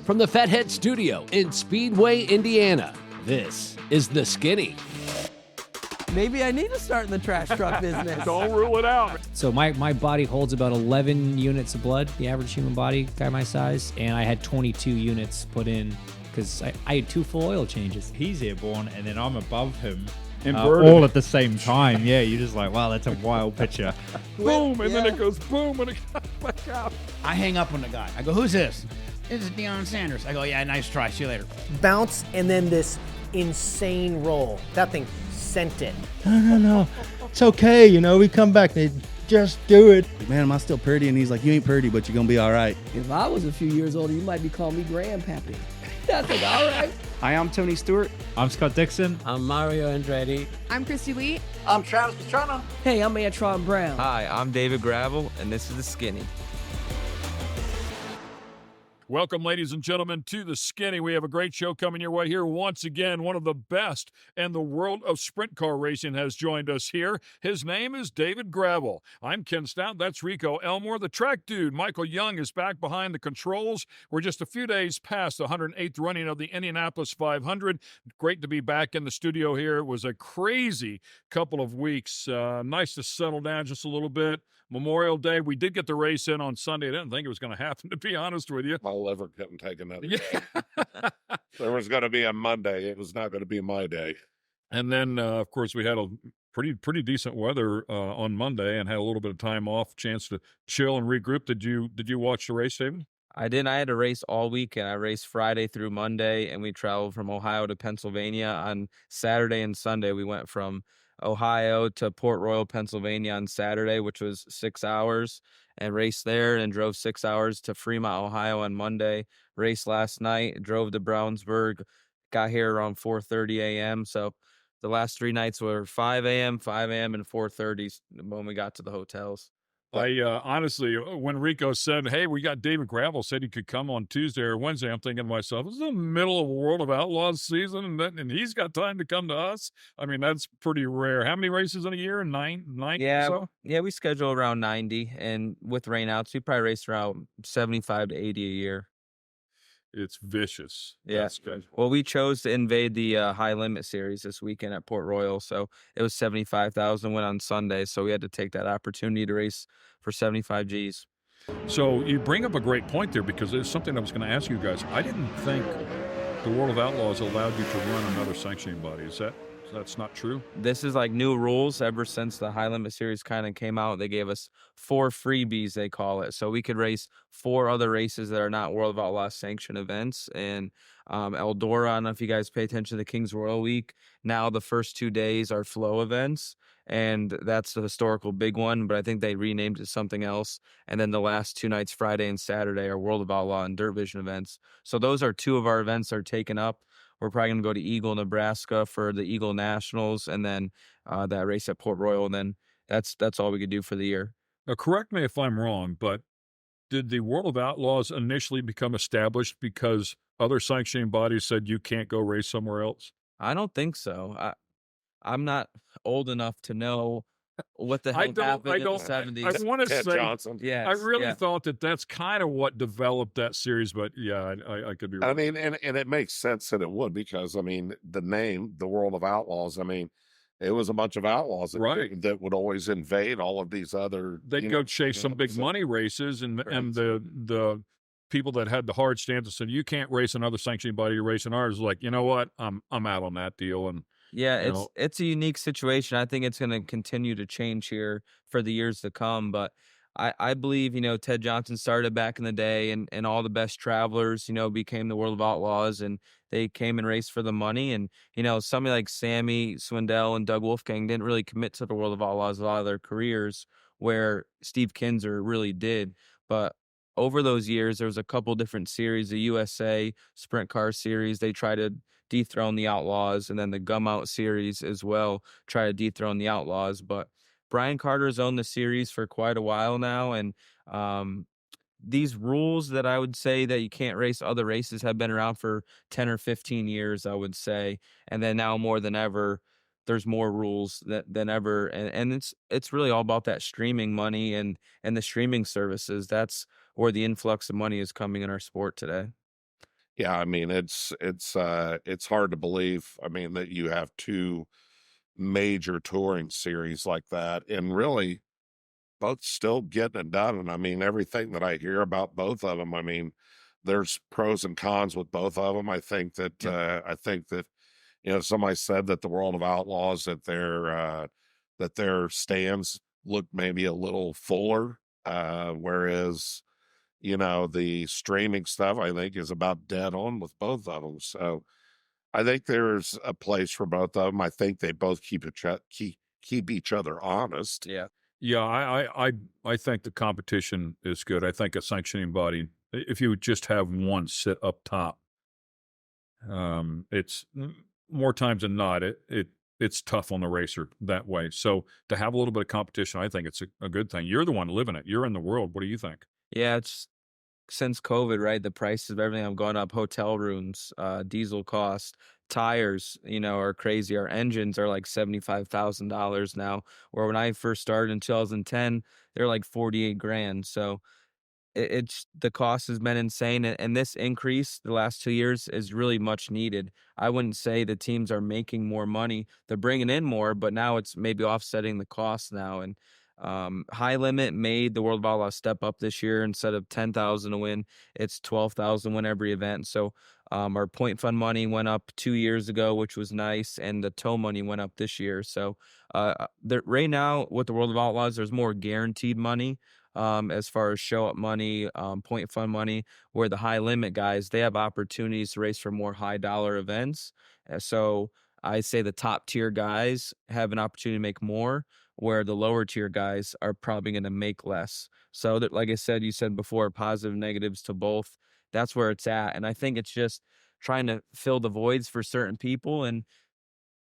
From the Fathead Studio in Speedway, Indiana, this is The Skinny. Maybe I need to start in the trash truck business. Don't rule it out. So my body holds about 11 units of blood, the average human body, guy my size, and I had 22 units put in because I had 2 full oil changes. He's airborne, and then I'm above him. Inverted. All at the same time. Yeah, you're just like, wow, that's a wild picture. Boom, and then it goes boom, and it comes back out. I hang up on the guy. I go, who's this? This is Deion Sanders. I go, yeah, nice try. See you later. Bounce and then this insane roll. That thing sent it. No. It's okay, we come back. They just do it. Man, am I still pretty? And he's like, you ain't pretty, but you're going to be all right. If I was a few years older, you might be calling me Grandpappy. I think, all right. Hi, I'm Tony Stewart. I'm Scott Dixon. I'm Mario Andretti. I'm Christy Lee. I'm Travis Pastrana. Hey, I'm Antron Brown. Hi, I'm David Gravel, and this is The Skinny. Welcome, ladies and gentlemen, to The Skinny. We have a great show coming your way here. Once again, one of the best in the world of sprint car racing has joined us here. His name is David Gravel. I'm Ken Stout. That's Rico Elmore. The track dude, Michael Young, is back behind the controls. We're just a few days past the 108th running of the Indianapolis 500. Great to be back in the studio here. It was a crazy couple of weeks. Nice to settle down just a little bit. Memorial Day, we did get the race in on Sunday. I didn't think it was going to happen, to be honest with you. My liver couldn't take another day. There was going to be a Monday. It was not going to be my day. And then, of course, we had a pretty decent weather on Monday and had a little bit of time off, chance to chill and regroup. Did you watch the race, David? I didn't. I had to race all weekend. I raced Friday through Monday, and we traveled from Ohio to Pennsylvania. On Saturday and Sunday, we went from Ohio to Port Royal, Pennsylvania on Saturday, which was 6 hours, and raced there, and drove 6 hours to Fremont, Ohio on Monday. Raced last night, drove to Brownsburg, got here around 4:30 a.m. So the last 3 nights were 5 a.m., and 4:30 when we got to the hotels. I honestly, when Rico said, hey, we got David Gravel, said he could come on Tuesday or Wednesday, I'm thinking to myself, this is the middle of a World of Outlaws season, and he's got time to come to us. I mean, that's pretty rare. How many races in a year? Nine yeah, or so? Yeah, we schedule around 90, and with rainouts, we probably race around 75 to 80 a year. It's vicious. Yeah. Well, we chose to invade the high limit series this weekend at Port Royal, so it was 75,000 win on Sunday, so we had to take that opportunity to race for 75 Gs. So you bring up a great point there, because it's something I was going to ask you guys. I didn't think the World of Outlaws allowed you to run another sanctioning body. That's not true? This is like new rules ever since the high limit series kind of came out. They gave us 4 freebies, they call it. So we could race 4 other races that are not World of Outlaws sanctioned events. And Eldora, I don't know if you guys pay attention to the King's Royal Week. Now the first 2 days are flow events, and that's the historical big one, but I think they renamed it something else. And then the last 2 nights, Friday and Saturday, are World of Outlaw and Dirt Vision events. So those are 2 of our events that are taken up. We're probably going to go to Eagle, Nebraska for the Eagle Nationals, and then that race at Port Royal, and then that's all we could do for the year. Now, correct me if I'm wrong, but did the World of Outlaws initially become established because other sanctioning bodies said you can't go race somewhere else? I don't think so. I'm not old enough to know what the hell happened in the 70s. I want to say, Johnson. Yeah, I really thought that's kind of what developed that series, but yeah, I could be wrong. I mean, and it makes sense that it would, because, I mean, the name, the World of Outlaws, I mean, it was a bunch of outlaws that would always invade all of these other. They'd go chase some big money races, and the people that had the hard stance and said, you can't race another sanctioning body, you're racing ours, like, you know what, I'm out on that deal. And yeah, it's a unique situation. I think it's going to continue to change here for the years to come. But I believe, Ted Johnson started back in the day, and all the best travelers, became the World of Outlaws, and they came and raced for the money. And, somebody like Sammy Swindell and Doug Wolfgang didn't really commit to the World of Outlaws a lot of their careers, where Steve Kinzer really did. But over those years, there was a couple different series, the USA Sprint Car Series. They tried to dethrone the Outlaws, and then the Gum Out Series as well, try to dethrone the Outlaws. But Brian Carter's owned the series for quite a while now, and these rules that I would say that you can't race other races have been around for 10 or 15 years, I would say. And then now more than ever, there's more rules than ever. And it's really all about that streaming money and the streaming services. That's where the influx of money is coming in our sport today. Yeah, I mean, it's hard to believe. I mean, that you have two major touring series like that, and really both still getting it done. And I mean, everything that I hear about both of them, I mean, there's pros and cons with both of them. I think that somebody said that the World of Outlaws, that their stands look maybe a little fuller, whereas the streaming stuff, I think, is about dead on with both of them. So I think there's a place for both of them. I think they both keep each other honest. Yeah. Yeah, I think the competition is good. I think a sanctioning body, if you would just have one sit up top, it's more times than not, it's tough on the racer that way. So to have a little bit of competition, I think it's a good thing. You're the one living it. You're in the world. What do you think? Yeah, it's since COVID, right? The prices of everything have gone up. Hotel rooms, diesel costs, tires, are crazy. Our engines are like $75,000 now. Where when I first started in 2010, they're like 48 grand. So it's the cost has been insane, and this increase the last 2 years is really much needed. I wouldn't say the teams are making more money; they're bringing in more, but now it's maybe offsetting the cost now. And High Limit made the World of Outlaws step up this year. Instead of 10,000 to win, it's 12,000 win every event. So our point fund money went up 2 years ago, which was nice, and the tow money went up this year. So right now with the World of Outlaws, there's more guaranteed money. As far as show up money, point fund money, where the High Limit guys, they have opportunities to race for more high dollar events. So I say the top tier guys have an opportunity to make more, where the lower tier guys are probably going to make less. So that, like I said, you said before, positive negatives to both. That's where it's at. And I think it's just trying to fill the voids for certain people. And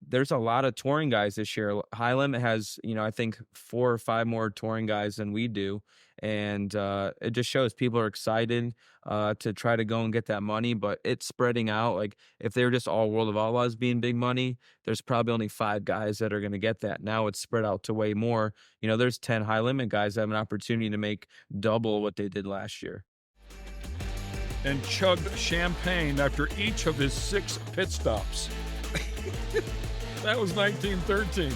there's a lot of touring guys this year. High Limit has, I think 4 or 5 more touring guys than we do. And it just shows people are excited to try to go and get that money, but it's spreading out. Like if they were just all World of Outlaws being big money, there's probably only 5 guys that are going to get that. Now it's spread out to way more. There's 10 High Limit guys that have an opportunity to make double what they did last year. And chugged champagne after each of his 6 pit stops. That was 1913.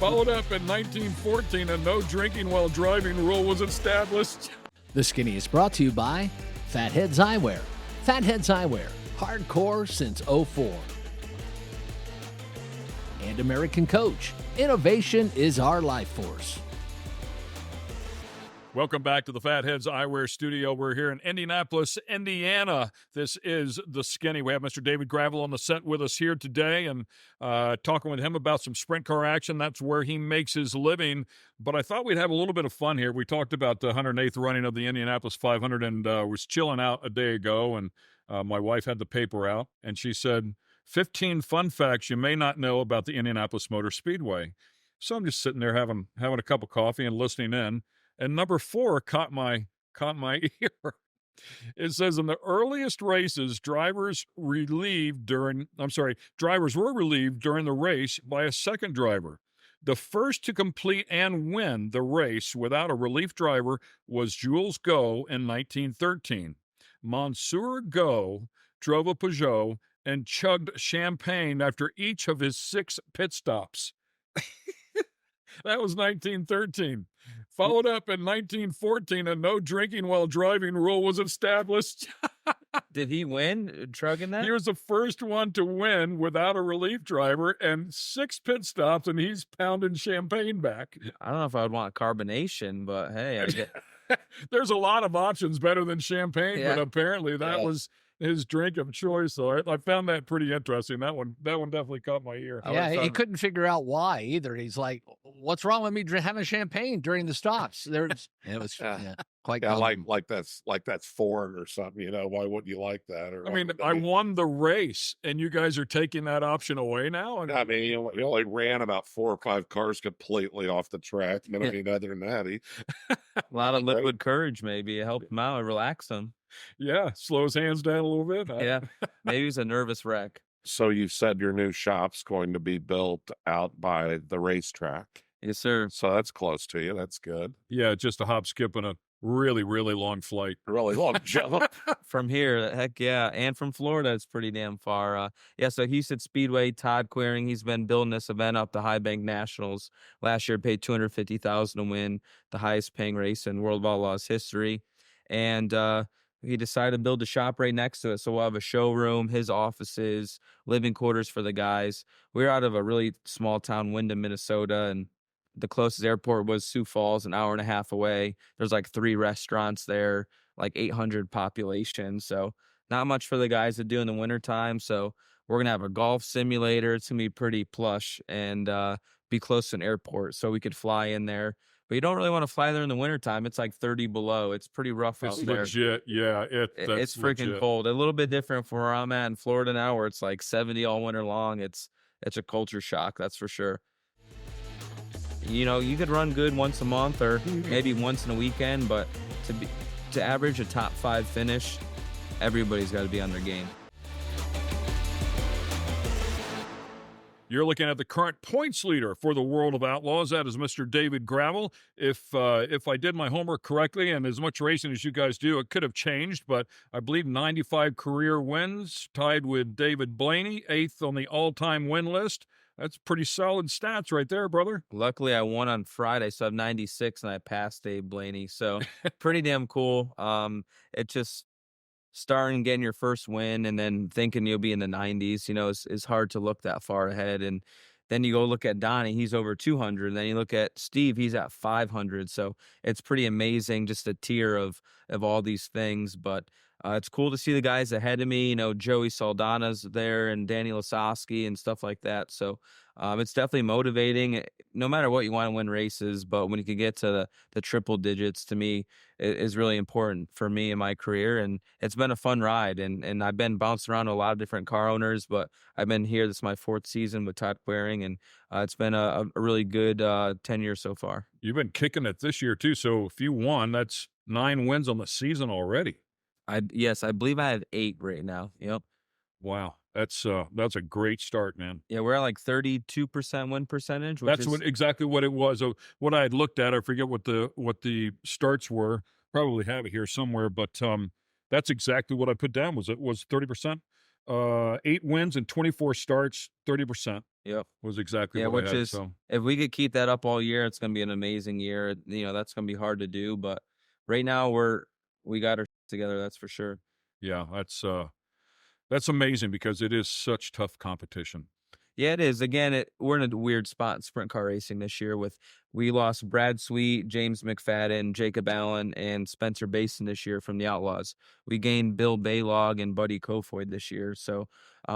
Followed up in 1914, a no drinking while driving rule was established. The Skinny is brought to you by Fatheads Eyewear. Fatheads Eyewear, hardcore since '04. And American Coach. Innovation is our life force. Welcome back to the Fatheads Eyewear Studio. We're here in Indianapolis, Indiana. This is The Skinny. We have Mr. David Gravel on the set with us here today and talking with him about some sprint car action. That's where he makes his living. But I thought we'd have a little bit of fun here. We talked about the 108th running of the Indianapolis 500 and was chilling out a day ago. And my wife had the paper out and she said, 15 fun facts you may not know about the Indianapolis Motor Speedway. So I'm just sitting there having a cup of coffee and listening in. And number 4 caught my ear. It says in the earliest races, drivers were relieved during the race by a second driver. The first to complete and win the race without a relief driver was Jules Go in 1913. Monsieur Go drove a Peugeot and chugged champagne after each of his 6 pit stops. That was 1913. Followed up in 1914, a no drinking while driving rule was established. Did he win trucking that? He was the first one to win without a relief driver and 6 pit stops, and he's pounding champagne back. I don't know if I would want carbonation, but hey, I get... There's a lot of options better than champagne, but apparently that was his drink of choice. So I found that pretty interesting. That one definitely caught my ear. Yeah, he couldn't figure out why either. He's like, "What's wrong with me having champagne during the stops?" It was quite like that's foreign or something. Why wouldn't you like that? Or I mean, I won the race, and you guys are taking that option away now. And I mean, he only ran about 4 or 5 cars completely off the track. I mean, other than that, a lot of liquid courage maybe it helped him out, relax him. Yeah, slow his hands down a little bit. Yeah, maybe he's a nervous wreck. So you said your new shop's going to be built out by the racetrack. Yes, sir. So that's close to you. That's good. Yeah, just a hop, skip, and really, really long flight. Really long jump. From here, heck yeah, and from Florida, it's pretty damn far. Yeah, so Houston Speedway, Todd Queering, he's been building this event up, the High Bank Nationals. Last year, paid $250,000 to win the highest paying race in World of Outlaws history, and he decided to build a shop right next to it. So we'll have a showroom, his offices, living quarters for the guys. We're out of a really small town, Windham, Minnesota, and the closest airport was Sioux Falls, an hour and a half away. There's like 3 restaurants there, like 800 population. So not much for the guys to do in the wintertime. So we're going to have a golf simulator. It's going to be pretty plush and be close to an airport so we could fly in there. But you don't really want to fly there in the wintertime. It's like 30 below. It's pretty rough out there. Legit. Yeah. It's freaking cold. A little bit different from where I'm at in Florida now, where it's like 70 all winter long. It's a culture shock, that's for sure. You know, you could run good once a month or maybe once in a weekend, but to average a top 5 finish, everybody's got to be on their game. You're looking at the current points leader for the World of Outlaws. That is Mr. David Gravel. If I did my homework correctly, and as much racing as you guys do, it could have changed, but I believe 95 career wins, tied with David Blaney, 8th on the all-time win list. That's pretty solid stats right there, brother. Luckily, I won on Friday, so I have 96, and I passed Dave Blaney. So pretty damn cool. It's just starting getting your first win and then thinking you'll be in the 90s, you know, is hard to look that far ahead. And then you go look at Donnie, he's over 200. And then you look at Steve, he's at 500. So it's pretty amazing, just a tier of all these things. But it's cool to see the guys ahead of me. You know, Joey Saldana's there and Danny Lasowski and stuff like that. So it's definitely motivating, no matter what you want to win races. But when you can get to the triple digits, to me, it is really important for me in my career. And it's been a fun ride. And I've been bounced around to a lot of different car owners, but I've been here. This is my 4th season with Todd Queering, and it's been a really good 10 years so far. You've been kicking it this year, too. So if you won, that's 9 wins on the season already. Yes, I believe I have 8 right now. Yep. Wow. That's a great start, man. Yeah, we're at like 32% win percentage. That's exactly what it was. What I had looked at, I forget what the starts were. Probably have it here somewhere, but that's exactly what I put down. Was 30%? 8 wins and 24 starts, 30%. Yep, was exactly what which I had. Is so if we could keep that up all year, it's gonna be an amazing year. You know, that's gonna be hard to do, but right now we got our together. That's for sure. Yeah, that's amazing because it is such tough competition. Yeah, it is. Again, we're in a weird spot in sprint car racing this year. We lost Brad Sweet, James McFadden, Jacob Allen, and Spencer Basin this year from the Outlaws. We gained Bill Baylog and Buddy Kofoid this year. So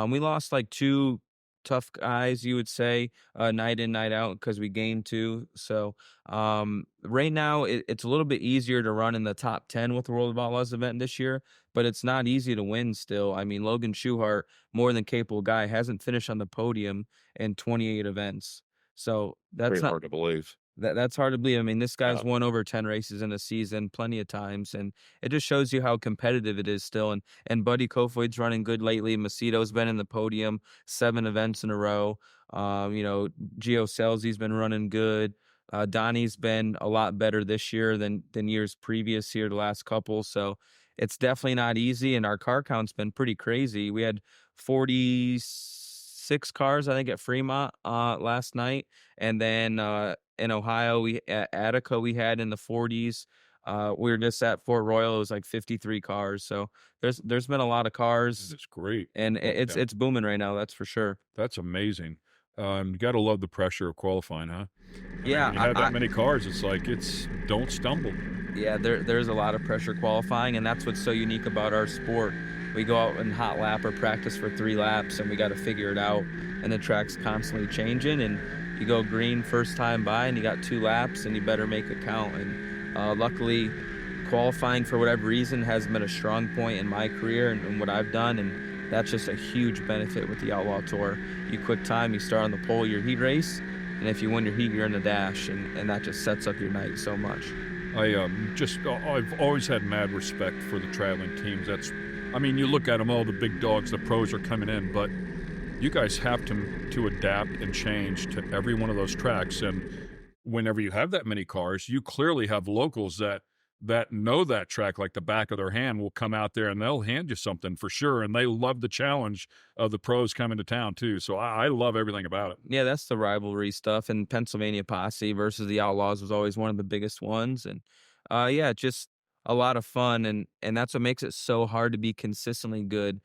we lost like 2 tough guys, you would say, night in, night out, because we gained 2. So right now it's a little bit easier to run in the top 10 with the World of Outlaws event this year, but it's not easy to win still. I mean, Logan Schuhart, more than capable guy, hasn't finished on the podium in 28 events. So that's hard to believe. That's hard to believe. I mean, this guy's won over 10 races in a season, plenty of times, and it just shows you how competitive it is still. And Buddy Kofoid's running good lately. Macedo's been in the podium 7 events in a row. You know, Gio Selzy's been running good. Donnie's been a lot better this year than years previous here, the last couple. So it's definitely not easy, and our car count's been pretty crazy. We had 46 cars, I think, at Fremont last night, and then in Ohio, at Attica, we had in the 40s. We were just at Fort Royal. It was like 53 cars. So there's been a lot of cars. It's great, and it's booming right now. That's for sure. That's amazing. You got to love the pressure of qualifying, huh? Yeah, you have that many cars. It's like don't stumble. Yeah, there's a lot of pressure qualifying, and that's what's so unique about our sport. We go out and hot lap or practice for 3 laps, and we got to figure it out. And the track's constantly changing, and you go green first time by, and you got 2 laps, and you better make it count. And luckily, qualifying for whatever reason has been a strong point in my career and what I've done, and that's just a huge benefit with the Outlaw Tour. You quick time, you start on the pole, your heat race, and if you win your heat, you're in the dash, and that just sets up your night so much. I've always had mad respect for the traveling teams. I mean, you look at them, all the big dogs, the pros are coming in, but you guys have to adapt and change to every one of those tracks. And whenever you have that many cars, you clearly have locals that that know that track like the back of their hand will come out there and they'll hand you something for sure. And they love the challenge of the pros coming to town too. So I love everything about it. Yeah, that's the rivalry stuff. And Pennsylvania Posse versus the Outlaws was always one of the biggest ones. And yeah, just a lot of fun. And that's what makes it so hard to be consistently good.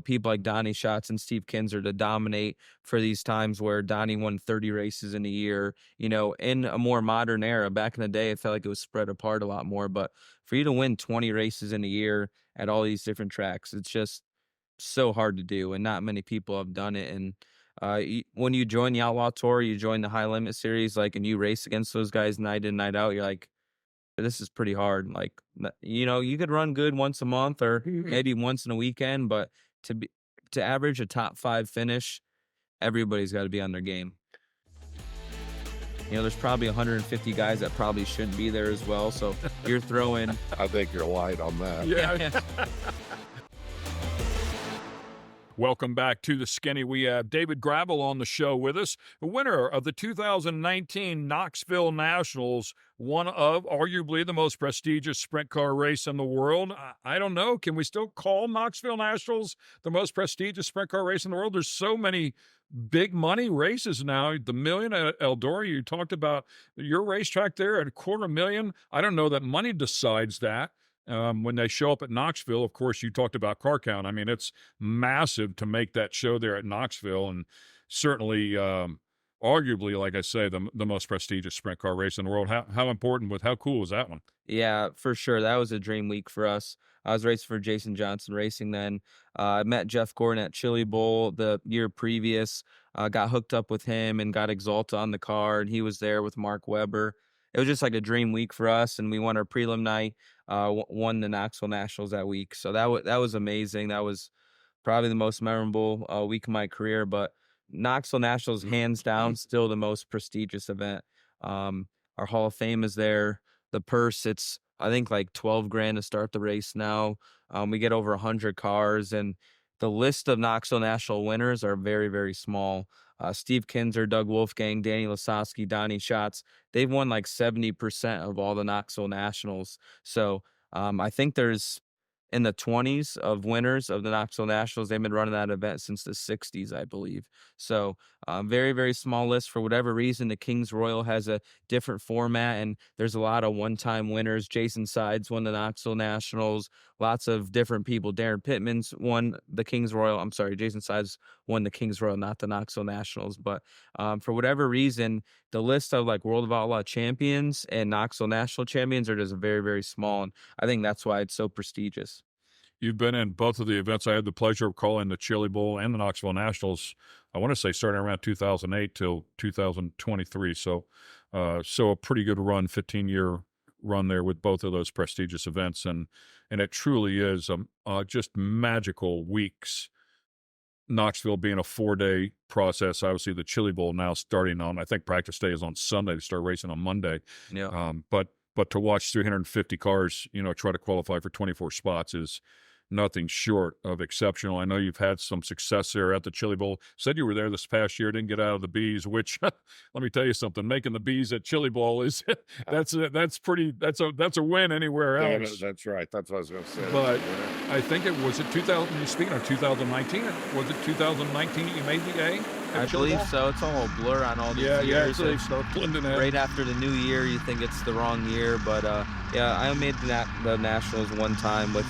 People like Donnie Schatz and Steve Kinzer to dominate for these times where Donnie won 30 races in a year. In a more modern era, back in the day, it felt like it was spread apart a lot more. But for you to win 20 races in a year at all these different tracks, it's just so hard to do, and not many people have done it. And when you join the Outlaw Tour, you join the High Limit Series, and you race against those guys night in, night out, you're like, this is pretty hard. You could run good once a month or maybe once in a weekend, but to average a top 5 finish, everybody's got to be on their game. There's probably 150 guys that probably shouldn't be there as well. So you're throwing. I think you're light on that. Yeah. Welcome back to the Skinny. We have David Gravel on the show with us, the winner of the 2019 Knoxville Nationals, one of arguably the most prestigious sprint car race in the world. I don't know. Can we still call Knoxville Nationals the most prestigious sprint car race in the world? There's so many big money races now. The Million at Eldora, you talked about your racetrack there at $250,000. I don't know that money decides that. When they show up at Knoxville, of course, you talked about car count. I mean, it's massive to make that show there at Knoxville, and certainly, arguably, like I say, the most prestigious sprint car race in the world. How cool was that one? Yeah, for sure. That was a dream week for us. I was racing for Jason Johnson Racing then. I met Jeff Gordon at Chili Bowl the year previous, got hooked up with him and got Exalta on the car, and he was there with Mark Webber. It was just like a dream week for us, and we won our prelim night, won the Knoxville Nationals that week. So that was amazing. That was probably the most memorable week of my career. But Knoxville Nationals, hands down, still the most prestigious event. Our Hall of Fame is there. The purse, it's I think like $12,000 to start the race now. We get over 100 cars, and the list of Knoxville National winners are very, very small. Steve Kinzer, Doug Wolfgang, Danny Lasowski, Donnie Schatz, they've won like 70% of all the Knoxville Nationals. So I think there's in the 20s of winners of the Knoxville Nationals. They've been running that event since the 60s, I believe. So very, very small list. For whatever reason, the Kings Royal has a different format, and there's a lot of one-time winners. Jason Sides won the Knoxville Nationals. Lots of different people. Darren Pittman's won the Kings Royal. I'm sorry, Jason Sides won the Kings Royal, not the Knoxville Nationals. But for whatever reason, the list of like World of Outlaw champions and Knoxville National champions are just very, very small. And I think that's why it's so prestigious. You've been in both of the events. I had the pleasure of calling the Chili Bowl and the Knoxville Nationals, I want to say starting around 2008 till 2023. So a pretty good run, 15-year run there with both of those prestigious events. And it truly is just magical weeks. Knoxville being a 4-day process. Obviously, the Chili Bowl now starting on, I think practice day is on Sunday to start racing on Monday. Yeah. But to watch 350 cars, try to qualify for 24 spots is nothing short of exceptional. I know you've had some success there at the Chili Bowl. Said you were there this past year, didn't get out of the B's, which let me tell you something, making the B's at Chili Bowl is that's a win anywhere else. Yeah, that's right. That's what I was going to say. But I think it was 2000. Speaking of 2019, was it 2019 you made the A? I believe so. It's all a blur on all these years. Yeah, so right after the new year, you think it's the wrong year. But, I made the Nationals one time with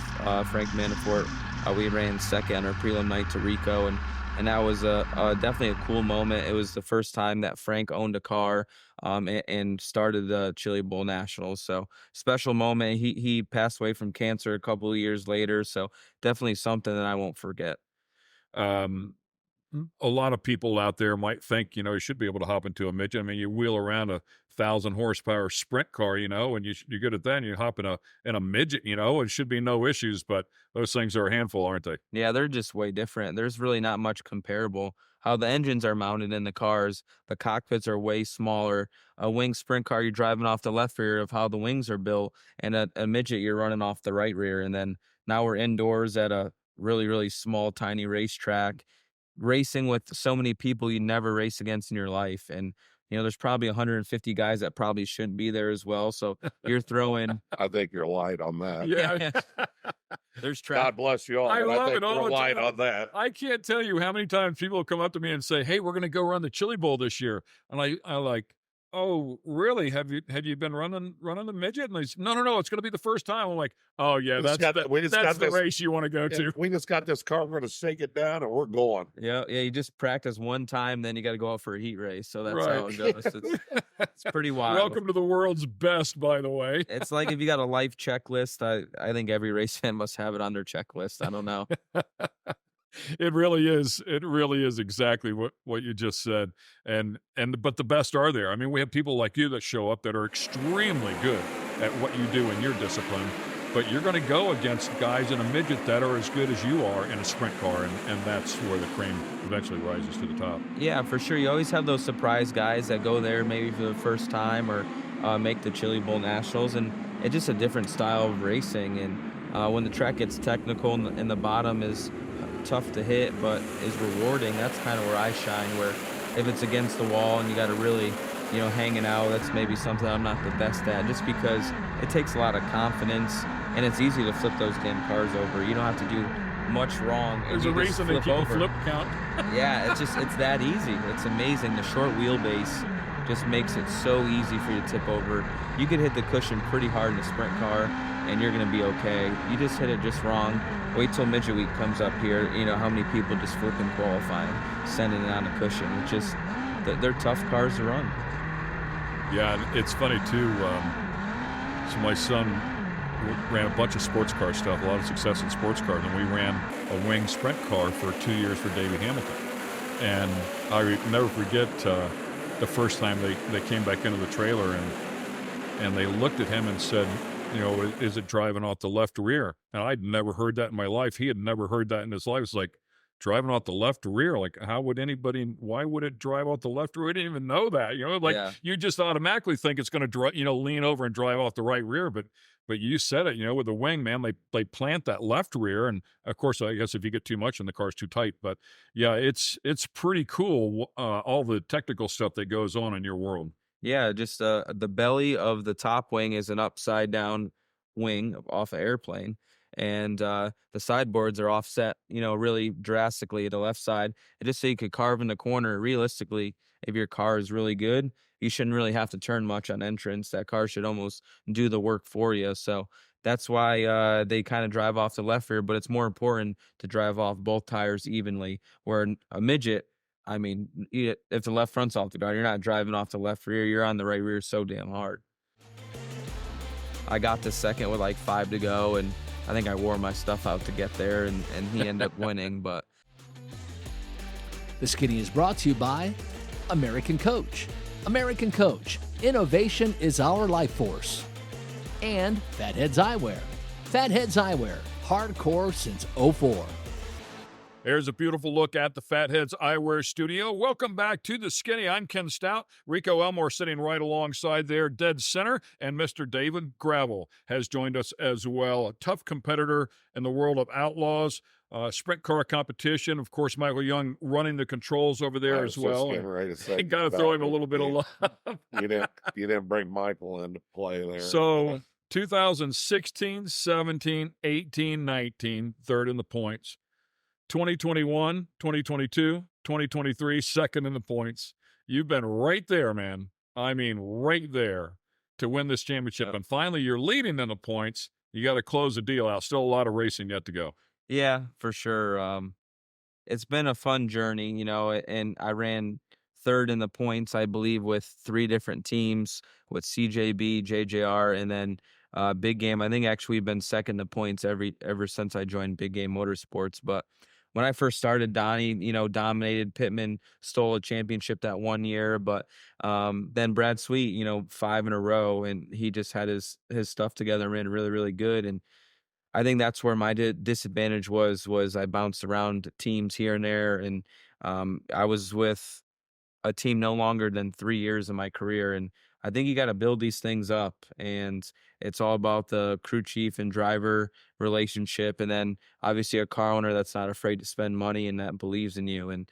Frank Manafort. We ran second on our prelim night to Rico, and that was definitely a cool moment. It was the first time that Frank owned a car and started the Chili Bowl Nationals. So special moment. He passed away from cancer a couple of years later. So definitely something that I won't forget. A lot of people out there might think, you should be able to hop into a midget. I mean, you wheel around a 1,000 horsepower sprint car, and you're good at that, and you hop in a midget, it should be no issues, but those things are a handful, aren't they? Yeah, they're just way different. There's really not much comparable. How the engines are mounted in the cars, the cockpits are way smaller. A wing sprint car, you're driving off the left rear of how the wings are built, and a midget, you're running off the right rear. And then now we're indoors at a really, really small, tiny racetrack, racing with so many people you never race against in your life. And there's probably 150 guys that probably shouldn't be there as well. So you're throwing. I think you're light on that. Yeah. There's traffic. God bless you all. I but love I think it all you're the light time. on that. I can't tell you how many times people come up to me and say, "Hey, we're going to go run the Chili Bowl this year," and I like, "Oh, really? Have you been running the midget?" And they say, "No, it's going to be the first time." I'm like, "Oh yeah, that's the race you want to go to." We just got this car. We're going to shake it down, and we're going. Yeah. You just practice one time, then you got to go out for a heat race. So that's Right. how it goes. It's pretty wild. Welcome to the world's best, by the way. It's like if you got a life checklist, I think every race fan must have it on their checklist. I don't know. It really is. It really is exactly what you just said. But the best are there. I mean, we have people like you that show up that are extremely good at what you do in your discipline, but you're going to go against guys in a midget that are as good as you are in a sprint car, and that's where the cream eventually rises to the top. Yeah, for sure. You always have those surprise guys that go there maybe for the first time or make the Chili Bowl Nationals, and it's just a different style of racing. And when the track gets technical and the bottom is tough to hit but is rewarding, that's kind of where I shine, where if it's against the wall and you got to really hanging out, that's maybe something I'm not the best at, just because it takes a lot of confidence and it's easy to flip those damn cars over. You don't have to do much wrong. There's a reason they keep a flip count. Yeah, it's that easy. It's amazing. The short wheelbase just makes it so easy for you to tip over. You could hit the cushion pretty hard in a sprint car and you're going to be okay. You just hit it just wrong. Wait till Midget Week comes up here. How many people just flipping qualifying, sending it on a cushion. It's just, they're tough cars to run. Yeah, and it's funny too. So my son ran a bunch of sports car stuff, a lot of success in sports cars, and we ran a wing sprint car for 2 years for Davey Hamilton. And I never forget the first time they came back into the trailer and they looked at him and said, is it driving off the left rear? And I'd never heard that in my life. He had never heard that in his life. It's like, driving off the left rear, like why would it drive off the left rear? We didn't even know that, You just automatically think it's going to lean over and drive off the right rear. But you said it, with the wing, man, they plant that left rear. And of course, I guess if you get too much and the car's too tight, but yeah, it's pretty cool. All the technical stuff that goes on in your world. Yeah, just the belly of the top wing is an upside down wing off an airplane. And the sideboards are offset, really drastically to the left side. And just so you could carve in the corner. Realistically, if your car is really good, you shouldn't really have to turn much on entrance. That car should almost do the work for you. So that's why they kind of drive off the left rear. But it's more important to drive off both tires evenly. Where a midget, I mean, if the left front's off the ground, you're not driving off the left rear. You're on the right rear so damn hard. I got to second with like 5 to go, and I think I wore my stuff out to get there, and he ended up winning. But The Skinny is brought to you by American Coach. American Coach. Innovation is our life force. And Fatheads Eyewear. Fatheads Eyewear. Hardcore since '04. There's a beautiful look at the Fatheads Eyewear Studio. Welcome back to the Skinny. I'm Ken Stout. Rico Elmore sitting right alongside there, dead center. And Mr. David Gravel has joined us as well. A tough competitor in the world of Outlaws, sprint car competition. Of course, Michael Young running the controls over there as well. You got to throw him a little bit of love. You didn't bring Michael into play there. So 2016, 17, 18, 19, third in the points. 2021, 2022, 2023, second in the points. You've been right there, man. I mean, right there to win this championship. And finally, you're leading in the points. You got to close the deal out. Still a lot of racing yet to go. Yeah, for sure. It's been a fun journey, and I ran third in the points, I believe, with 3 different teams, with CJB, JJR, and then Big Game. I think actually we've been second in points ever since I joined Big Game Motorsports. But when I first started, Donnie, dominated. Pittman stole a championship that one year, but then Brad Sweet, 5 in a row, and he just had his stuff together and ran really, really good. And I think that's where my disadvantage was I bounced around teams here and there, and I was with a team no longer than 3 years in my career, and I think you got to build these things up, and it's all about the crew chief and driver relationship, and then obviously a car owner that's not afraid to spend money and that believes in you. And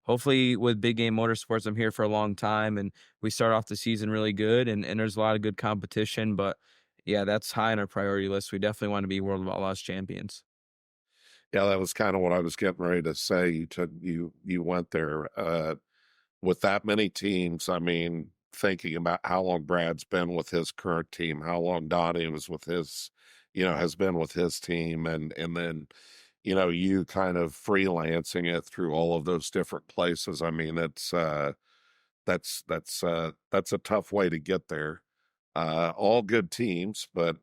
hopefully with Big Game Motorsports, I'm here for a long time, and we start off the season really good, and there's a lot of good competition. But yeah, that's high on our priority list. We definitely want to be World of Outlaws champions. Yeah, that was kind of what I was getting ready to say. You went there with that many teams. I mean, thinking about how long Brad's been with his current team, how long Donnie was with his, has been with his team, and then, you kind of freelancing it through all of those different places. I mean, it's that's a tough way to get there. All good teams, but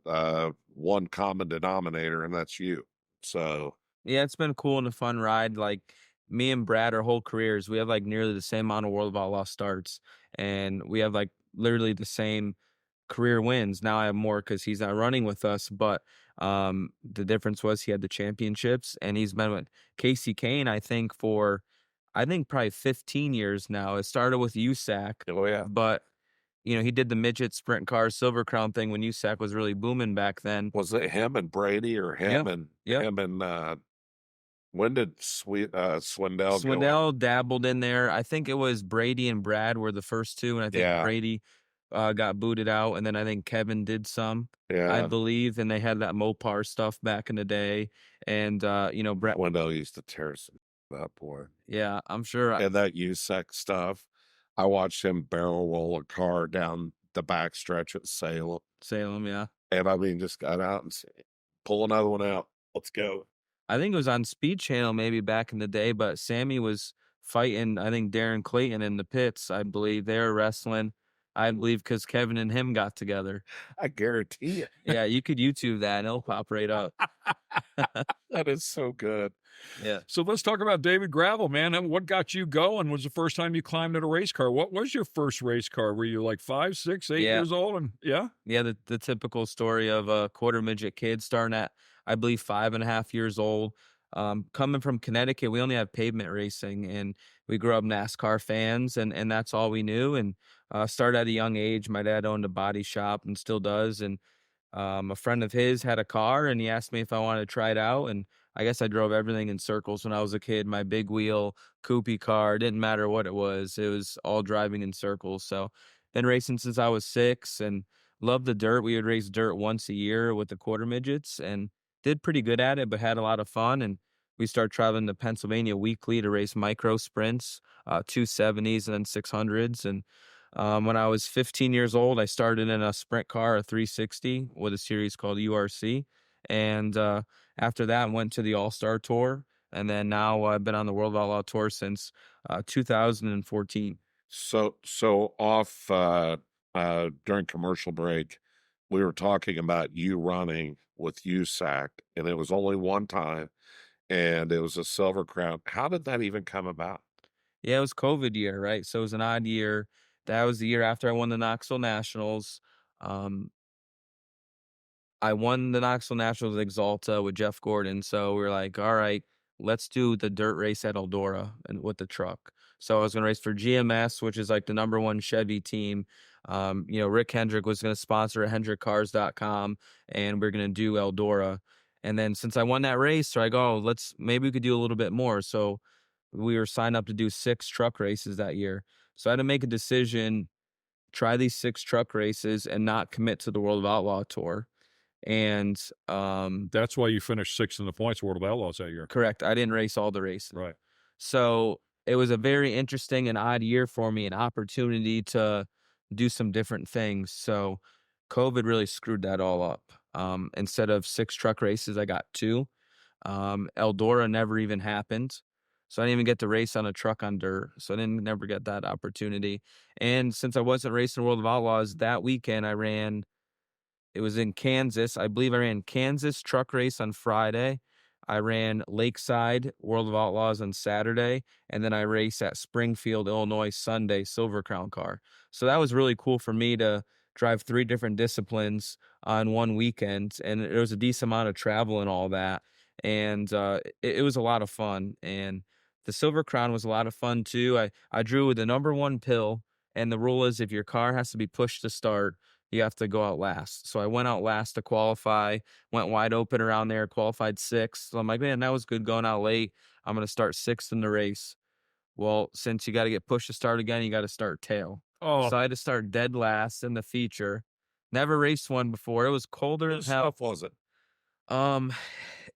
one common denominator, and that's you. So Yeah, it's been cool and a fun ride. Like me and Brad, our whole careers, we have like nearly the same amount of World of Outlaw starts, and we have like literally the same career wins. Now I have more because he's not running with us, but the difference was he had the championships, and he's been with Casey Kane, I think probably 15 years now. It started with USAC. Oh yeah, but he did the midget sprint car Silver Crown thing when USAC was really booming back then. was it him and Brady or him and when did Swindell Swindell dabbled in there. I think it was Brady and Brad were the first two, and I think Brady got booted out, and then I think Kevin did some, I believe, and they had that Mopar stuff back in the day, and Brad Swindell used to tear that boy. Yeah, I'm sure. And that USAC stuff, I watched him barrel roll a car down the back stretch at Salem. Yeah. And I mean, just got out and said, pull another one out. Let's go. I think it was on Speed Channel maybe back in the day, but Sammy was fighting, I think, Darren Clayton in the pits. I believe they were wrestling. I believe because Kevin and him got together. I guarantee it. Yeah, you could YouTube that and it'll pop right up. That is so good. Yeah. So let's talk about David Gravel, man. And what got you going? Was the first time you climbed in a race car? What was your first race car? Were you like 5, 6, 8 years old? And Yeah, the typical story of a quarter midget kid starting at, I believe, 5.5 years old. Coming from Connecticut, we only have pavement racing, and we grew up NASCAR fans, and that's all we knew. And started at a young age. My dad owned a body shop and still does. And a friend of his had a car, and he asked me if I wanted to try it out. And I guess I drove everything in circles when I was a kid. My big wheel, coupe car, didn't matter what it was all driving in circles. So been racing since I was 6 and loved the dirt. We would race dirt once a year with the quarter midgets and did pretty good at it, but had a lot of fun. And we started traveling to Pennsylvania weekly to race micro sprints, 270s and then 600s. And when I was 15 years old, I started in a sprint car, a 360 with a series called URC. And after that, I went to the All-Star Tour. And then now I've been on the World Outlaw Tour since 2014. So off during commercial break, we were talking about you running with USAC, and it was only one time, and it was a Silver Crown. How did that even come about? Yeah, it was COVID year, right? So it was an odd year. That was the year after I won the Knoxville Nationals. I won the Knoxville Nationals at Exalta with Jeff Gordon. So we were like, all right, let's do the dirt race at Eldora and with the truck. So I was going to race for GMS, which is like the #1 Chevy team. Rick Hendrick was going to sponsor at HendrickCars.com, and we're going to do Eldora. And then since I won that race, so I go, maybe we could do a little bit more. So we were signed up to do 6 truck races that year. So I had to make a decision, try these 6 truck races and not commit to the World of Outlaw Tour. And that's why you finished 6th in the points World of Outlaws that year. Correct. I didn't race all the races. Right. So it was a very interesting and odd year for me, an opportunity to do some different things. So COVID really screwed that all up. Instead of 6 truck races, I got 2. Eldora never even happened. So I didn't even get to race on a truck on dirt. So I didn't never get that opportunity. And since I wasn't racing World of Outlaws, that weekend it was in Kansas. I believe I ran Kansas truck race on Friday. I ran Lakeside World of Outlaws on Saturday. And then I raced at Springfield, Illinois, Sunday, Silver Crown car. So that was really cool for me to drive 3 different disciplines on one weekend. And there was a decent amount of travel and all that. And it was a lot of fun. And the Silver Crown was a lot of fun too. I drew with the #1 pill. And the rule is if your car has to be pushed to start, you have to go out last. So I went out last to qualify, went wide open around there, qualified 6th. So I'm like, man, that was good going out late. I'm going to start 6th in the race. Well, since you got to get pushed to start again, you got to start tail. Oh, So I had to start dead last in the feature. Never raced one before. It was colder than Whose hell. stuff was it? Um,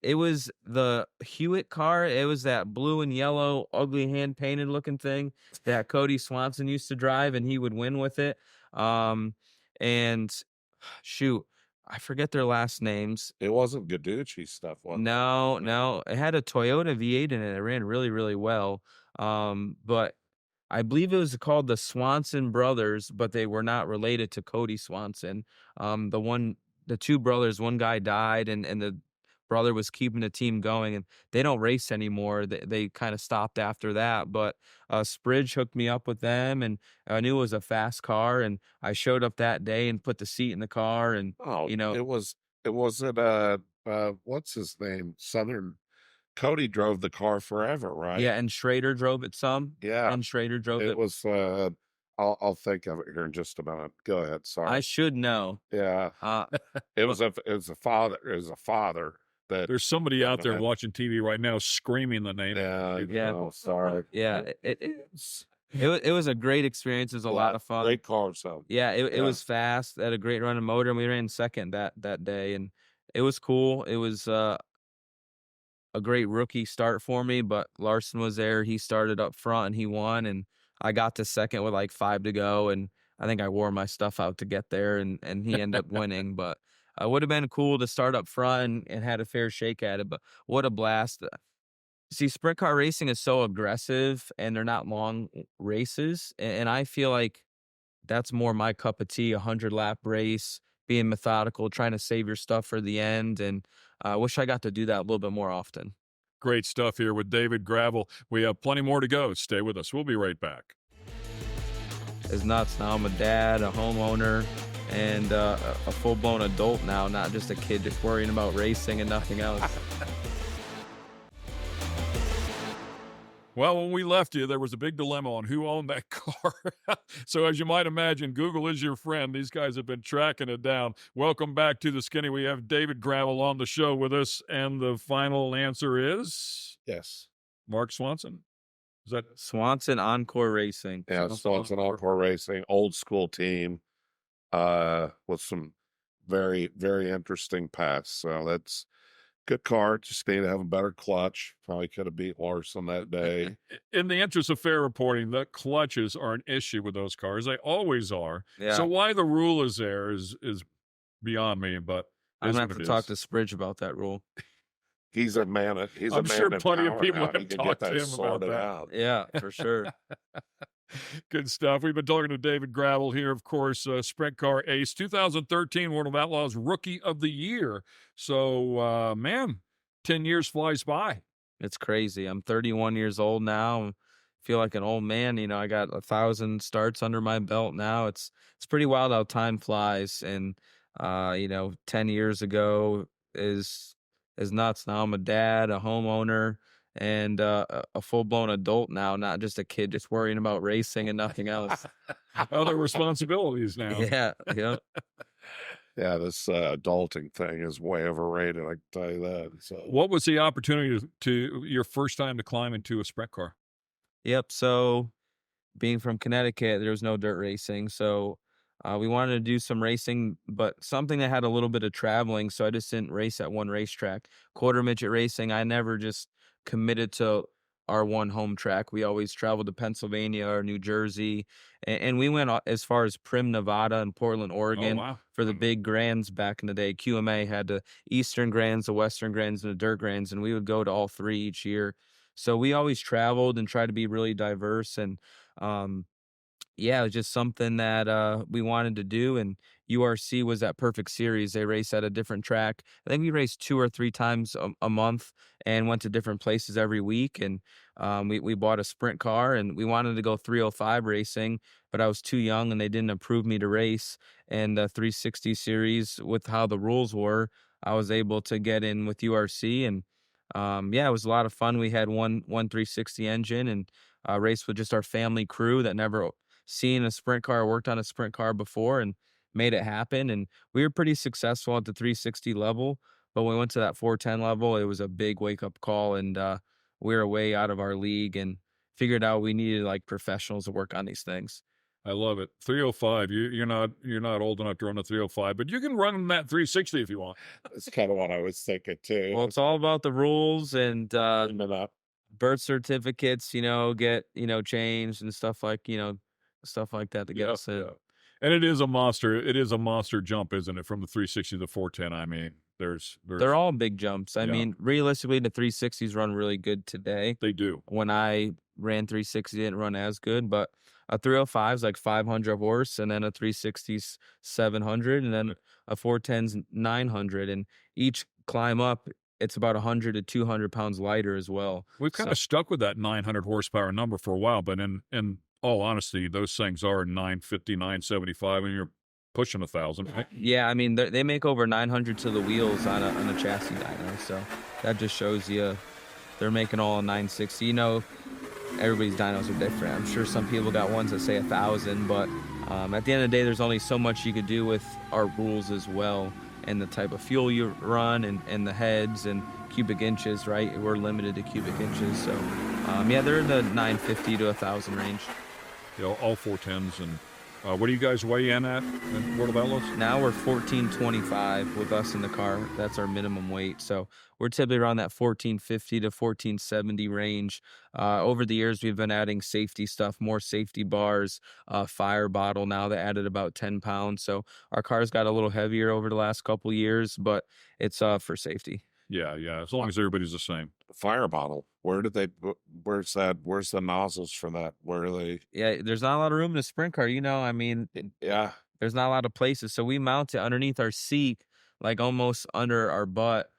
it was the Hewitt car. It was that blue and yellow, ugly hand painted looking thing that Cody Swanson used to drive, and he would win with it. And shoot, I forget their last names. It wasn't Gaducci's stuff, was it? No, it had a Toyota V8 in it. It ran really, really well. But I believe it was called the Swanson brothers, but they were not related to Cody Swanson. The two brothers, one guy died, and the brother was keeping the team going, and they don't race anymore. They kind of stopped after that. But Spridge hooked me up with them, and I knew it was a fast car, and I showed up that day and put the seat in the car, and Oh, it wasn't what's his name? Southern Cody drove the car forever, right? yeah, and Schrader drove it some. Yeah. And Schrader drove It it. was I'll think of it here in just a minute. Go ahead. Sorry. I should know. Yeah. It was a father that there's somebody out there watching TV right now screaming the name. Yeah. Oh, sorry. Yeah, it was a great experience. It was a lot of fun. Great car, so Yeah, it was fast. Had a great running motor, and we ran second that day, and it was cool. It was a great rookie start for me, but Larson was there. He started up front and he won, and I got to second with like 5 to go, and I think I wore my stuff out to get there, and he ended up winning. But it would have been cool to start up front and had a fair shake at it. But what a blast! See, sprint car racing is so aggressive, and they're not long races, and I feel like that's more my cup of tea. 100-lap race, being methodical, trying to save your stuff for the end, and I wish I got to do that a little bit more often. Great stuff here with David Gravel. We have plenty more to go. Stay with us. We'll be right back. It's nuts. Now I'm a dad, a homeowner, and a full-blown adult now, not just a kid just worrying about racing and nothing else. Well, when we left you, there was a big dilemma on who owned that car. So as you might imagine, Google is your friend. These guys have been tracking it down. Welcome back to the Skinny. We have David Gravel on the show with us, and the final answer is yes, Mark Swanson. Is that Swanson Encore Racing? Yeah, Swanson Encore Racing, old school team, with some very, very interesting paths. So that's good car. Just need to have a better clutch. Probably could have beat Larson that day. In the interest of fair reporting, the clutches are an issue with those cars. They always are. Yeah. So why the rule is there is beyond me. But I'm gonna have to talk to Spridge about that rule. He's a man. I'm sure plenty of people have He can talked get to that him about sorted that. out. Yeah, for sure. Good stuff. We've been talking to David Gravel here, of course, sprint car ace, 2013 World of Outlaws Rookie of the Year. So, man, 10 years flies by. It's crazy. I'm 31 years old now. I feel like an old man. You know, I got 1,000 starts under my belt now. It's pretty wild how time flies. And 10 years ago is nuts. Now I'm a dad, a homeowner, and a full-blown adult now, not just a kid just worrying about racing and nothing else. Other responsibilities now. Yeah. Yeah, this adulting thing is way overrated. I can tell you that. So, what was the opportunity to your first time to climb into a sprint car? Yep. So, being from Connecticut, there was no dirt racing, so we wanted to do some racing, but something that had a little bit of traveling. So I just didn't race at one racetrack. Quarter midget racing, I never just committed to our one home track. We always traveled to Pennsylvania or New Jersey, and we went as far as Primm, Nevada, and Portland, Oregon for the big grands back in the day. QMA had the Eastern Grands, the Western Grands, and the Dirt Grands, and we would go to all three each year. So we always traveled and tried to be really diverse, and it was just something that we wanted to do, and URC was that perfect series. They race at a different track. I think we raced 2 or 3 times a month and went to different places every week, and we bought a sprint car, and we wanted to go 305 racing, but I was too young, and they didn't approve me to race. And the 360 series, with how the rules were, I was able to get in with URC, and it was a lot of fun. We had one 360 engine, and raced with just our family crew that never seen a sprint car, worked on a sprint car before, and made it happen. And we were pretty successful at the 360 level, but when we went to that 410 level, it was a big wake-up call, and we were way out of our league. And figured out we needed like professionals to work on these things. I love it. 305. You're not old enough to run a 305, but you can run that 360 if you want. That's kind of what I was thinking too. Well, it's all about the rules and birth certificates, get, changed and stuff like that to get us in. Yeah. And it is a monster. It is a monster jump, isn't it? From the 360 to the 410. I mean, they're all big jumps. I mean, realistically, the 360s run really good today. They do. When I ran 360, it didn't run as good, but a 305 is like 500 horse, and then a 360's 700, and then a 410's 900, and each climb up, it's about 100 to 200 pounds lighter as well. We've kind of stuck with that 900 horsepower number for a while, but in all honesty, those things are 950, 975, and you're pushing 1,000, right? Yeah, I mean, they make over 900 to the wheels on a chassis dyno, so that just shows you they're making all 960. Everybody's dynos are different. I'm sure some people got ones that say 1,000, but at the end of the day, there's only so much you could do with our rules as well, and the type of fuel you run, and the heads and cubic inches, right? We're limited to cubic inches, so they're in the 950 to 1,000 range. All 410s. And what do you guys weigh in at in World of Outlaws? Now we're 1425 with us in the car. That's our minimum weight. So we're typically around that 1450 to 1470 range. Over the years, we've been adding safety stuff, more safety bars, fire bottle now that added about 10 pounds. So our cars got a little heavier over the last couple years, but it's for safety. Yeah. As long as everybody's the same. Fire bottle. Where's that? Where's the nozzles for that? Where are they? Yeah, there's not a lot of room in a sprint car. I mean, there's not a lot of places. So we mount it underneath our seat, like almost under our butt,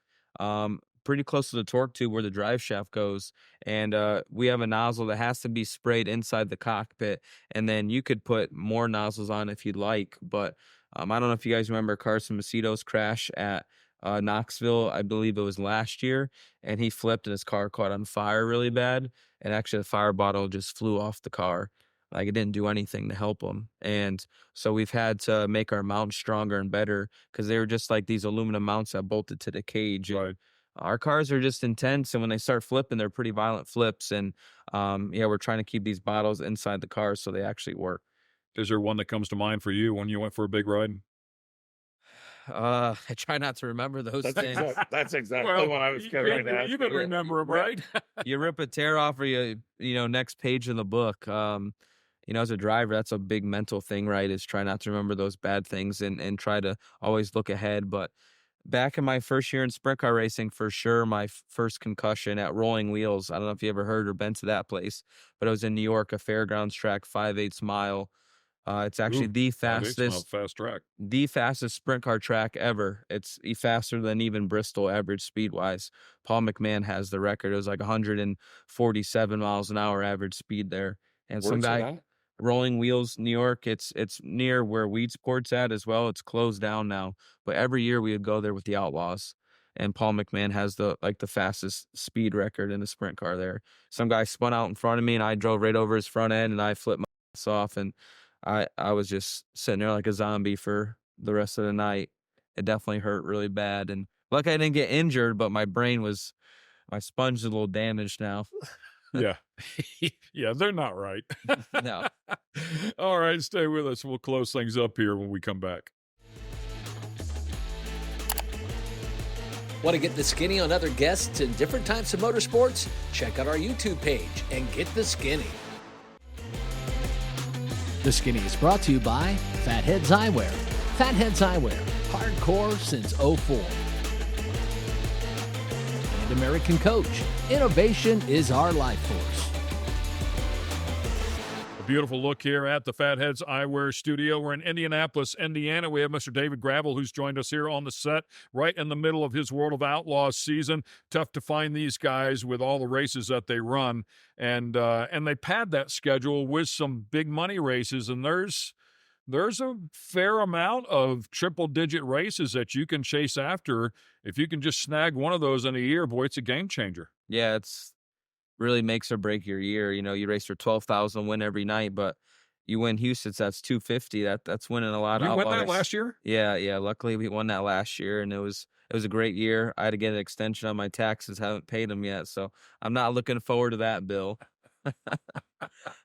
pretty close to the torque tube where the drive shaft goes. And we have a nozzle that has to be sprayed inside the cockpit. And then you could put more nozzles on if you'd like. But I don't know if you guys remember Carson Macedo's crash at Knoxville. I believe it was last year, and he flipped and his car caught on fire really bad, and actually the fire bottle just flew off the car. Like, it didn't do anything to help him. And so we've had to make our mounts stronger and better, because they were just like these aluminum mounts that bolted to the cage. Right. Our cars are just intense, and when they start flipping, they're pretty violent flips. And we're trying to keep these bottles inside the car so they actually work. Is there one that comes to mind for you when you went for a big ride? I try not to remember those things. That's exactly what I was going to ask. You can remember them, right? You rip a tear off, or next page in the book. As a driver, that's a big mental thing, right? Is try not to remember those bad things and try to always look ahead. But back in my first year in sprint car racing, for sure, my first concussion at Rolling Wheels. I don't know if you ever heard or been to that place, but it was in New York, a fairgrounds track, 5/8 mile. It's actually the fastest sprint car track ever. It's faster than even Bristol average speed wise. Paul McMahon has the record. It was like 147 miles an hour average speed there. And some guy, Rolling Wheels, New York, it's near where Weedsport's at as well. It's closed down now, but every year we would go there with the Outlaws. And Paul McMahon has the fastest speed record in the sprint car there. Some guy spun out in front of me, and I drove right over his front end, and I flipped my ass off, and I was just sitting there like a zombie for the rest of the night. It definitely hurt really bad. And luckily I didn't get injured, but my sponge is a little damaged now. Yeah. Yeah, they're not right. No. All right, stay with us. We'll close things up here when we come back. Want to get the skinny on other guests in different types of motorsports? Check out our YouTube page and get the skinny. The Skinny is brought to you by Fatheads Eyewear. Fatheads Eyewear, hardcore since '04. And American Coach. Innovation is our life force. A beautiful look here at the Fatheads Eyewear Studio. We're in Indianapolis, Indiana. We have Mr. David Gravel, who's joined us here on the set right in the middle of his World of Outlaws season. Tough to find these guys with all the races that they run. And they pad that schedule with some big money races. And there's a fair amount of triple-digit races that you can chase after. If you can just snag one of those in a year, boy, it's a game changer. Yeah, it's really makes or break your year. You race for 12,000, win every night, but you win Houston's, that's 250. That's winning a lot. You won that last year? Yeah. Luckily, we won that last year, and it was a great year. I had to get an extension on my taxes. Haven't paid them yet, so I'm not looking forward to that bill.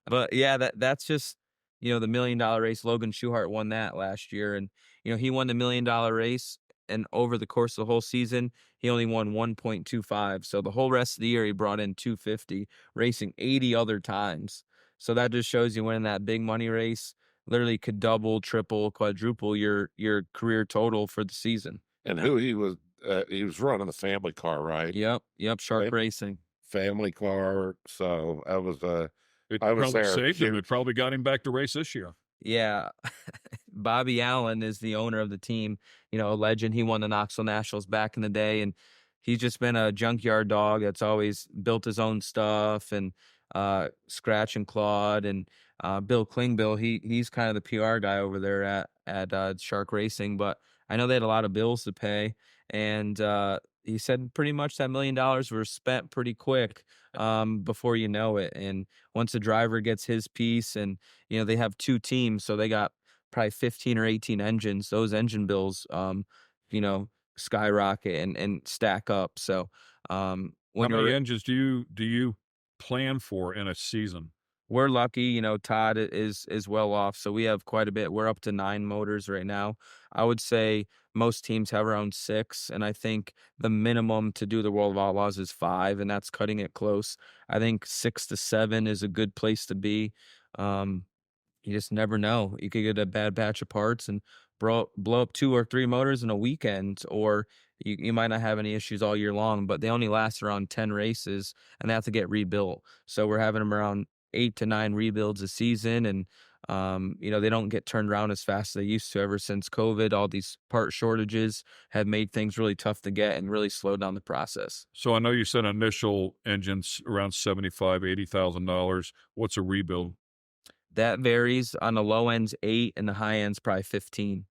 But yeah, that's just, the $1 million race. Logan Schuchart won that last year, and he won the $1 million race, and over the course of the whole season, he only won 1.25. So the whole rest of the year, he brought in 250, racing 80 other times. So that just shows you winning that big money race literally could double, triple, quadruple your career total for the season. And who he was running the family car, right? Yep, Shark Racing. Family car. So I was It I was probably there. saved him. It probably got him back to race this year. Yeah. Bobby Allen is the owner of the team, a legend. He won the Knoxville Nationals back in the day, and he's just been a junkyard dog that's always built his own stuff and scratch and clawed. And Bill Klingbill, he's kind of the PR guy over there at Shark Racing, but I know they had a lot of bills to pay, and he said pretty much that $1 million were spent pretty quick before you know it. And once the driver gets his piece, and they have 2 teams, so they got probably 15 or 18 engines. Those engine bills, skyrocket and stack up. So how many engines do you plan for in a season? We're lucky, Todd is well off, so we have quite a bit. We're up to 9 motors right now. I would say most teams have around 6, and I think the minimum to do the World of Outlaws is 5, and that's cutting it close. I think 6 to 7 is a good place to be. You just never know. You could get a bad batch of parts and blow up 2 or 3 motors in a weekend, or you might not have any issues all year long, but they only last around 10 races, and they have to get rebuilt. So we're having them around 8 to 9 rebuilds a season, and they don't get turned around as fast as they used to. Ever since COVID, all these part shortages have made things really tough to get and really slowed down the process. So I know you said initial engines around $75,000-$80,000. What's a rebuild? That varies. On the low end's 8, and the high end's probably 15.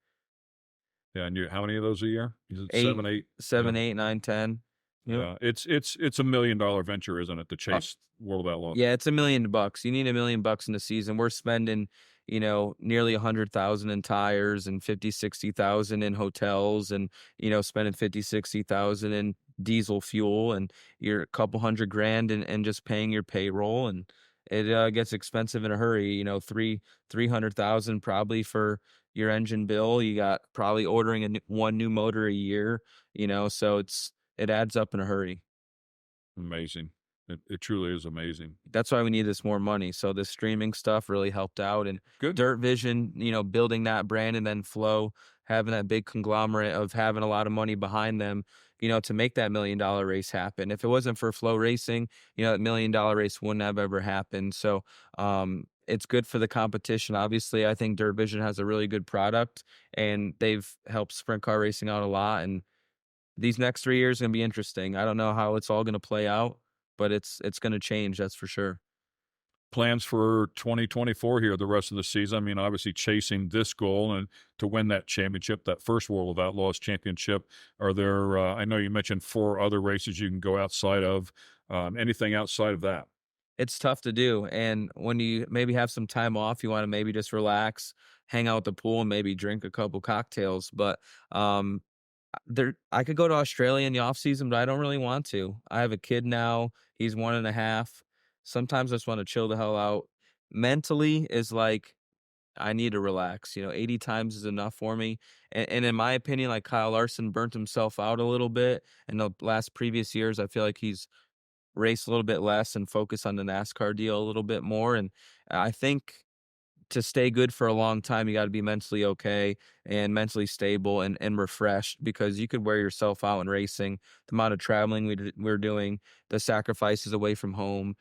Yeah, and how many of those a year? Is it 8, 7, 8? 7, 8, 9, 10. Yep. Yeah, it's $1 million venture, isn't it, to chase World Outlaws? Yeah, it's $1 million. You need $1 million in the season. We're spending, nearly 100,000 in tires and 50, 60,000 in hotels, and spending 50, 60,000 in diesel fuel, and you're a couple $100,000 and just paying your payroll, and it gets expensive in a hurry. 300,000 probably for your engine bill. You got probably ordering one new motor a year. So it adds up in a hurry. Amazing. It truly is amazing. That's why we need this more money. So the streaming stuff really helped out, and good. Dirt Vision, building that brand, and then Flow, having that big conglomerate of having a lot of money behind them, to make that $1 million race happen. If it wasn't for Flow Racing, that $1 million race wouldn't have ever happened. So it's good for the competition. Obviously, I think Dirt Vision has a really good product, and they've helped sprint car racing out a lot. And these next 3 years are going to be interesting. I don't know how it's all going to play out, but it's going to change, that's for sure. Plans for 2024 here, the rest of the season? I mean, obviously chasing this goal and to win that championship, that first World of Outlaws championship. Are there, I know you mentioned 4 other races you can go outside of. Anything outside of that? It's tough to do. And when you maybe have some time off, you want to maybe just relax, hang out at the pool, and maybe drink a couple cocktails. But I could go to Australia in the off season, but I don't really want to. I have a kid now. He's 1.5. Sometimes I just want to chill the hell out. Mentally is like, I need to relax. 80 times is enough for me. And in my opinion, like Kyle Larson burnt himself out a little bit in the last previous years. I feel like he's raced a little bit less and focus on the NASCAR deal a little bit more. And I think to stay good for a long time, you got to be mentally okay and mentally stable and refreshed, because you could wear yourself out in racing. The amount of traveling we're doing, the sacrifices away from home.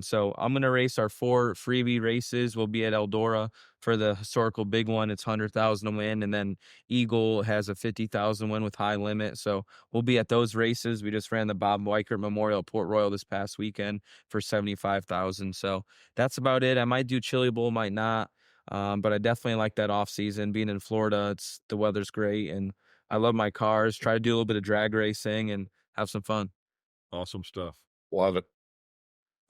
So I'm going to race our 4 freebie races. We'll be at Eldora for the historical big one. It's 100,000 to win. And then Eagle has a 50,000 win with high limit. So we'll be at those races. We just ran the Bob Weichert Memorial at Port Royal this past weekend for 75,000. So that's about it. I might do Chili Bowl, might not. But I definitely like that off season. Being in Florida, the weather's great, and I love my cars. Try to do a little bit of drag racing and have some fun. Awesome stuff. Love it.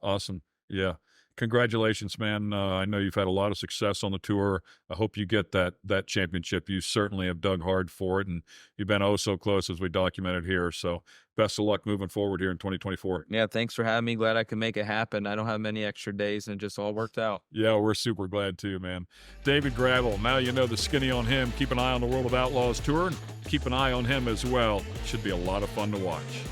Awesome. Yeah. Congratulations, man. I know you've had a lot of success on the tour. I hope you get that championship. You certainly have dug hard for it, and you've been oh so close, as we documented here. So best of luck moving forward here in 2024. Yeah, thanks for having me. Glad I could make it happen. I don't have many extra days, and it just all worked out. Yeah, we're super glad too, man. David Gravel, now you know the skinny on him. Keep an eye on the World of Outlaws tour, and keep an eye on him as well. Should be a lot of fun to watch.